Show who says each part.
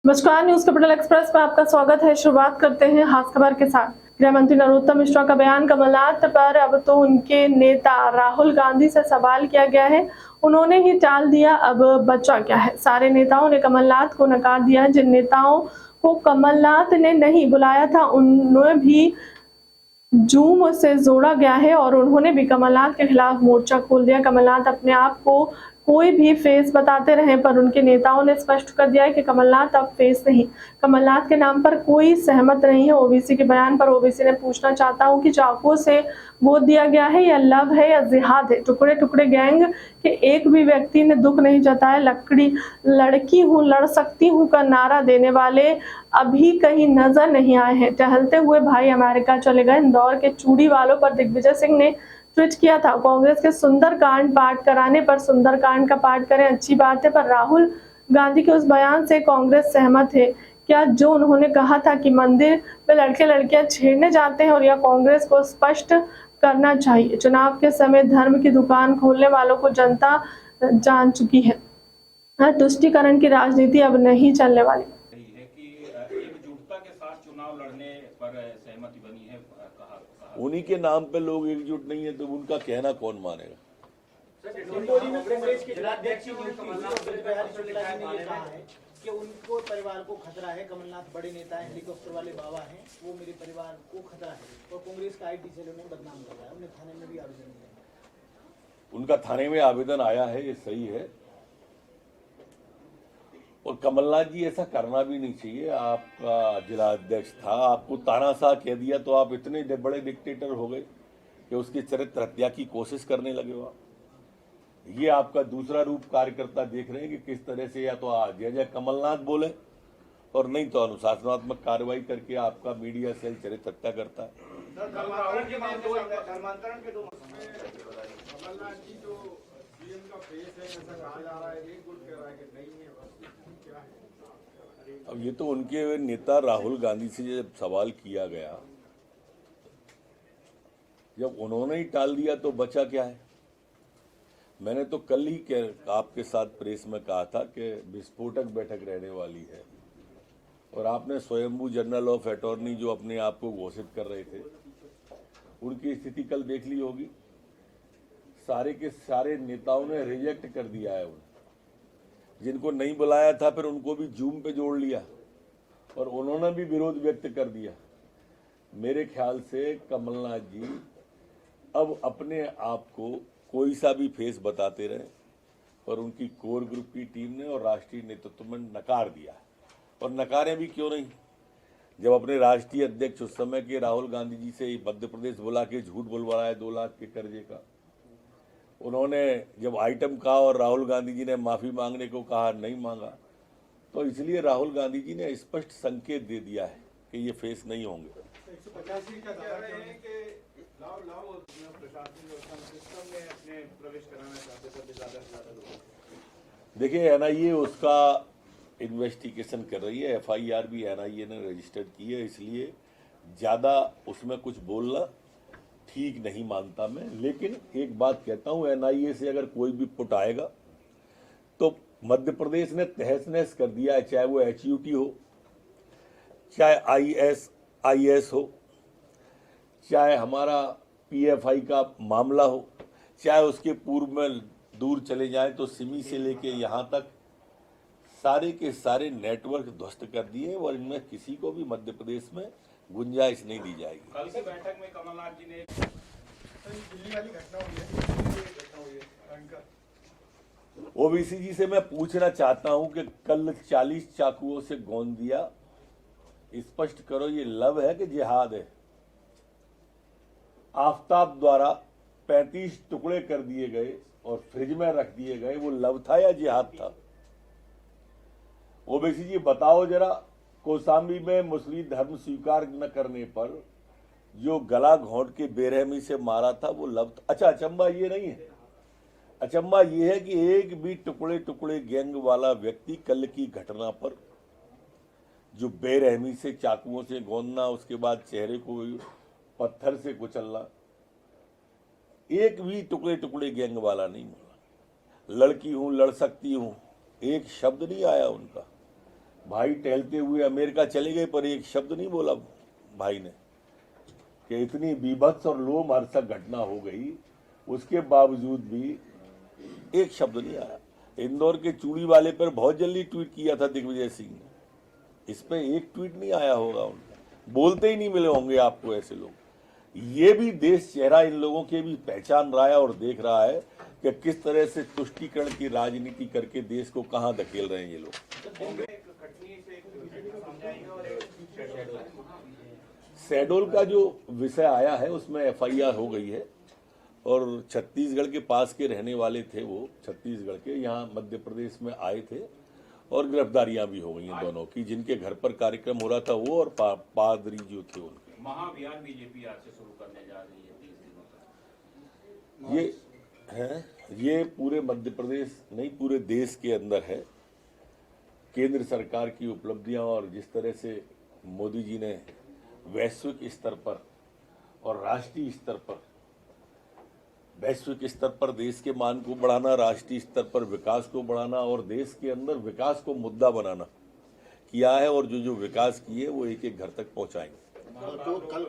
Speaker 1: नमस्कार, news capital express में आपका स्वागत है। शुरुआत करते हैं खास खबर के साथ। गृह मंत्री नरोत्तम मिश्रा का बयान कमलनाथ पर अब तो उनके नेता राहुल गांधी से सवाल किया गया है। उन्होंने ही टाल दिया, अब बचा क्या है। सारे नेताओं ने कमलनाथ को नकार दिया। जिन नेताओं को कमलनाथ ने नहीं बुलाया था उन्हें भी जूम से जोड़ा गया है और उन्होंने भी कमलनाथ के खिलाफ मोर्चा खोल दिया। कमलनाथ अपने आप को कोई भी फेस बताते रहे, पर उनके नेताओं ने स्पष्ट कर दिया है कि कमलनाथ अब फेस नहीं। कमलनाथ के नाम पर कोई सहमत नहीं है। ओबीसी के बयान पर ओबीसी ने पूछना चाहता हूं कि चाकुओं से गोद दिया गया है या लव है या जिहाद है। टुकड़े टुकड़े गैंग के एक भी व्यक्ति ने दुख नहीं जताया। लड़की हूं लड़ सकती हूं का नारा देने वाले अभी कहीं नजर नहीं आए हैं। टहलते हुए भाई अमेरिका चले गए। इंदौर के चूड़ी वालों पर दिग्विजय सिंह ने ट्वीट किया था, कांग्रेस के सुंदरकांड पाठ कराने पर सुंदरकांड का पाठ करें, अच्छी बात है, पर राहुल गांधी के उस बयान से कांग्रेस सहमत है क्या जो उन्होंने कहा था कि मंदिर में लड़के लड़कियां छेड़ने जाते हैं, और यह कांग्रेस को स्पष्ट करना चाहिए। चुनाव के समय धर्म की दुकान खोलने वालों को जनता जान चुकी है। तुष्टीकरण की राजनीति अब नहीं चलने वाली
Speaker 2: है कि एकजुटता के साथ चुनाव लड़ने पर सहमति बनी है। कहा
Speaker 3: उन्हीं के नाम पे लोग एकजुट नहीं है तो उनका कहना कौन मानेगा।
Speaker 4: कि उनको परिवार को खतरा है। कमलनाथ बड़े नेता हैं, हेलीकॉप्टर वाले बाबा हैं, वो मेरे परिवार को खतरा है और कांग्रेस का आईटी सेल उन्हें बदनाम कर रहा है। उन्हें थाने में भी आवेदन दिया।
Speaker 3: उनका थाने में आवेदन आया है, ये सही है, और कमलनाथ जी ऐसा करना भी नहीं चाहिए। आपका जिला अध्यक्ष था, आपको तानाशाह कह दिया तो आप इतने बड़े डिक्टेटर हो गए कि उसकी चरित्र हत्या की कोशिश करने लगे हो आप। ये आपका दूसरा रूप कार्यकर्ता देख रहे हैं कि किस तरह से या तो जय जय कमलनाथ बोले और नहीं तो अनुशासनात्मक कार्रवाई करके आपका मीडिया सेल चरित्र हत्या करता है। अब ये तो उनके नेता राहुल गांधी से जब सवाल किया गया, जब उन्होंने ही टाल दिया तो बचा क्या है। मैंने तो कल ही आपके साथ प्रेस में कहा था कि विस्फोटक बैठक रहने वाली है, और आपने स्वयंभू जनरल ऑफ अटॉर्नी जो अपने आप को घोषित कर रहे थे, उनकी स्थिति कल देख ली होगी। सारे के सारे नेताओं ने रिजेक्ट कर दिया है उन्हें। जिनको नहीं बुलाया था फिर उनको भी जूम पे जोड़ लिया और उन्होंने भी विरोध व्यक्त कर दिया। मेरे ख्याल से कमलनाथ जी अब अपने आप को कोई सा भी फेस बताते रहे, और उनकी कोर ग्रुप की टीम ने और राष्ट्रीय नेतृत्व में नकार दिया। और नकारें भी क्यों नहीं, जब अपने राष्ट्रीय अध्यक्ष उस समय के राहुल गांधी जी से मध्य प्रदेश बुला के झूठ बुलवाया है 2 लाख के कर्जे का। उन्होंने जब आइटम कहा और राहुल गांधी जी ने माफी मांगने को कहा, नहीं मांगा, तो इसलिए राहुल गांधी जी ने स्पष्ट संकेत दे दिया है कि ये फेस नहीं होंगे। देखिए, एनआईए उसका इन्वेस्टिगेशन कर रही है, एफआईआर भी एनआईए ने रजिस्टर की है, इसलिए ज्यादा उसमें कुछ बोलना ठीक नहीं मानता मैं। लेकिन एक बात कहता हूं, एनआईए से अगर कोई भी पुट आएगा तो मध्य प्रदेश ने तहस नहस कर दिया है, चाहे वो एचयूटी हो, चाहे आईएस हो, चाहे हमारा पीएफआई का मामला हो, चाहे उसके पूर्व में दूर चले जाए तो सिमी से लेके यहां तक सारे के सारे नेटवर्क ध्वस्त कर दिए, और इनमें किसी को भी मध्य प्रदेश में गुंजाइश नहीं दी जाएगी।
Speaker 2: कल की बैठक में कमलनाथ जी ने
Speaker 3: ओबीसी जी से मैं पूछना चाहता हूं कि कल 40 चाकुओं से गोंद दिया, स्पष्ट करो ये लव है कि जिहाद है। आफ्ताब द्वारा 35 टुकड़े कर दिए गए और फ्रिज में रख दिए गए, वो लव था या जिहाद था? ओबीसी जी बताओ जरा, कौशाम्बी में मुस्लिम धर्म स्वीकार न करने पर जो गला घोंट के बेरहमी से मारा था वो लव था। अच्छा, अचंबा ये नहीं है, अचंबा ये है कि एक भी टुकड़े टुकड़े गैंग वाला व्यक्ति कल की घटना पर जो बेरहमी से चाकुओं से गोंदना, उसके बाद चेहरे को पत्थर से कुचलना, एक भी टुकड़े टुकड़े गैंग वाला नहीं मिला। लड़की हूं लड़ सकती हूं, एक शब्द नहीं आया उनका। भाई टहलते हुए अमेरिका चले गए, पर एक शब्द नहीं बोला भाई ने कि इतनी बीभत्स और लोमहर्षक घटना हो गई, उसके बावजूद भी एक शब्द नहीं आया। इंदौर के चूड़ी वाले पर बहुत जल्दी ट्वीट किया था दिग्विजय सिंह ने, इस पे एक ट्वीट नहीं आया होगा उनका, बोलते ही नहीं मिले होंगे आपको ऐसे लोग। ये भी देश चेहरा इन लोगों के भी पहचान रहा है और देख रहा है कि किस तरह से तुष्टीकरण की राजनीति करके देश को कहां धकेल रहे हैं ये लोग। शहडोल का जो विषय आया है उसमें एफआईआर हो गई है और छत्तीसगढ़ के पास के रहने वाले थे, वो छत्तीसगढ़ के यहाँ मध्य प्रदेश में आए थे और गिरफ्तारियां भी हो गई हैं दोनों की, जिनके घर पर कार्यक्रम हो रहा था वो और पादरी जो थे उनके।
Speaker 2: महाअभियान बीजेपी आज से शुरू करने जा रही है 30 दिनों तक।
Speaker 3: ये पूरे मध्य प्रदेश नहीं पूरे देश के अंदर है। केंद्र सरकार की उपलब्धियां और जिस तरह से मोदी जी ने वैश्विक स्तर पर और राष्ट्रीय स्तर पर, वैश्विक स्तर पर देश के मान को बढ़ाना, राष्ट्रीय स्तर पर विकास को बढ़ाना और देश के अंदर विकास को मुद्दा बनाना किया है और जो जो विकास किए वो एक एक घर तक पहुंचाएंगे।
Speaker 4: तो कल